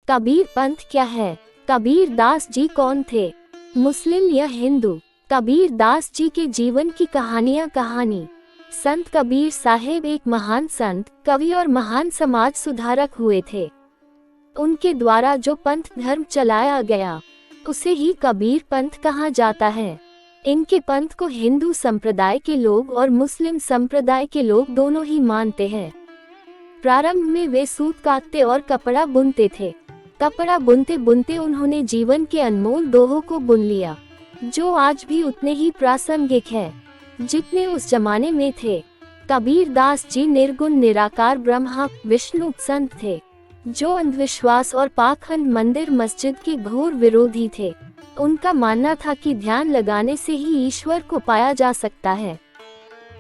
कबीर पंथ क्या है? कबीर दास जी कौन थे? मुस्लिम या हिंदू? कबीर दास जी के जीवन की कहानी। संत कबीर साहेब एक महान संत, कवि और महान समाज सुधारक हुए थे। उनके द्वारा जो पंथ धर्म चलाया गया उसे ही कबीर पंथ कहा जाता है। इनके पंथ को हिंदू संप्रदाय के लोग और मुस्लिम संप्रदाय के लोग दोनों ही मानते हैं। प्रारंभ में वे सूत काटते और कपड़ा बुनते थे। कपड़ा बुनते बुनते उन्होंने जीवन के अनमोल दोहों को बुन लिया, जो आज भी उतने ही प्रासंगिक है जितने उस जमाने में थे। कबीर दास जी निर्गुण निराकार ब्रह्मा विष्णु संत थे, जो अंधविश्वास और पाखंड मंदिर मस्जिद के घोर विरोधी थे। उनका मानना था कि ध्यान लगाने से ही ईश्वर को पाया जा सकता है।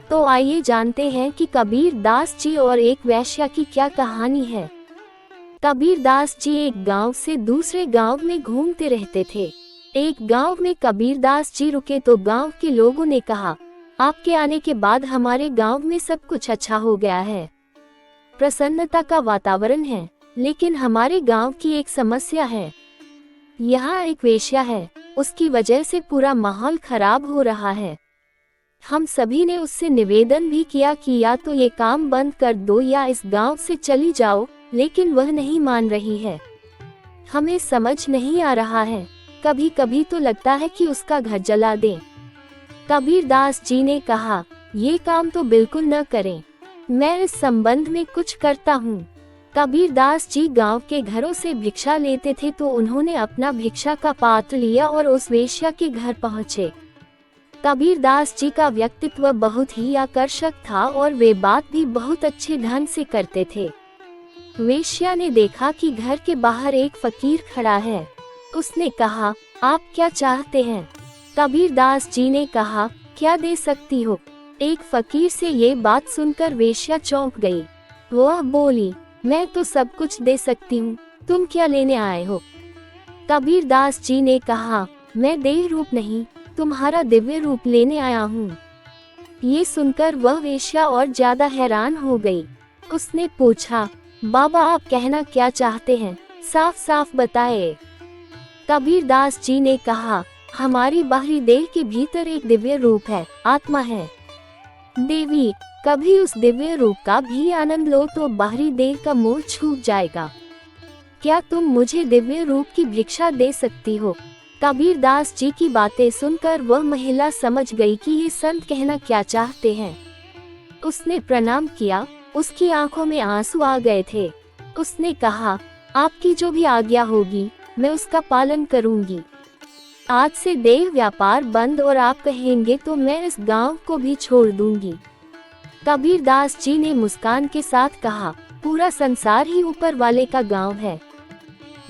तो आइए जानते हैं कि कबीर दास जी और एक वेश्या की क्या कहानी है। कबीर दास जी एक गांव से दूसरे गांव में घूमते रहते थे। एक गांव में कबीर दास जी रुके तो गांव के लोगों ने कहा, आपके आने के बाद हमारे गांव में सब कुछ अच्छा हो गया है, प्रसन्नता का वातावरण है, लेकिन हमारे गांव की एक समस्या है। यहाँ एक वेश्या है, उसकी वजह से पूरा माहौल खराब हो रहा है। हम सभी ने उससे निवेदन भी किया कि या तो ये काम बंद कर दो या इस गांव से चली जाओ, लेकिन वह नहीं मान रही है। हमें समझ नहीं आ रहा है, कभी कभी तो लगता है कि उसका घर जला दें। कबीर दास जी ने कहा, ये काम तो बिल्कुल न करें, मैं इस संबंध में कुछ करता हूँ। कबीर दास जी गांव के घरों से भिक्षा लेते थे, तो उन्होंने अपना भिक्षा का पात्र लिया और उस वेश्या के घर पहुँचे। कबीर दास जी का व्यक्तित्व बहुत ही आकर्षक था और वे बात भी बहुत अच्छे ढंग से करते थे। वेश्या ने देखा कि घर के बाहर एक फकीर खड़ा है। उसने कहा, आप क्या चाहते हैं? कबीर दास जी ने कहा, क्या दे सकती हो? एक फकीर से ये बात सुनकर वेश्या चौंक गई। वह बोली, मैं तो सब कुछ दे सकती हूँ, तुम क्या लेने आए हो? कबीर दास जी ने कहा, मैं देह रूप नहीं, तुम्हारा दिव्य रूप लेने आया हूँ। ये सुनकर वह वेश्या और ज्यादा हैरान हो गई। उसने पूछा, बाबा आप कहना क्या चाहते हैं, साफ साफ बताए। कबीर दास जी ने कहा, हमारी बाहरी देह के भीतर एक दिव्य रूप है, आत्मा है। देवी, कभी उस दिव्य रूप का भी आनंद लो तो बाहरी देह का मोह छूट जाएगा। क्या तुम मुझे दिव्य रूप की भिक्षा दे सकती हो? कबीर दास जी की बातें सुनकर वह महिला समझ गई कि ये संत कहना क्या चाहते हैं। उसने प्रणाम किया, उसकी आंखों में आंसू आ गए थे। उसने कहा, आपकी जो भी आज्ञा होगी मैं उसका पालन करूंगी। आज से देह व्यापार बंद और आप कहेंगे तो मैं इस गांव को भी छोड़ दूंगी। कबीर दास जी ने मुस्कान के साथ कहा, पूरा संसार ही ऊपर वाले का गांव है।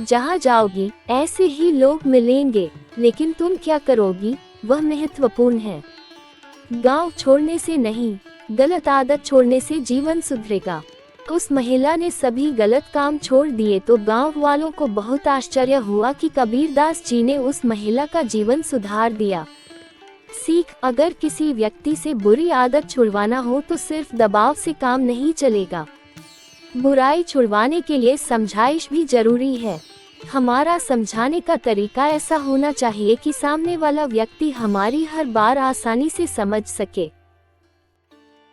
जहाँ जाओगी ऐसे ही लोग मिलेंगे, लेकिन तुम क्या करोगी वह महत्वपूर्ण है। गांव छोड़ने से नहीं, गलत आदत छोड़ने से जीवन सुधरेगा। उस महिला ने सभी गलत काम छोड़ दिए तो गांव वालों को बहुत आश्चर्य हुआ कि कबीर दास जी ने उस महिला का जीवन सुधार दिया। सीख, अगर किसी व्यक्ति से बुरी आदत छुड़वाना हो तो सिर्फ दबाव से काम नहीं चलेगा। बुराई छुड़वाने के लिए समझाइश भी जरूरी है। हमारा समझाने का तरीका ऐसा होना चाहिए कि सामने वाला व्यक्ति हमारी हर बार आसानी से समझ सके।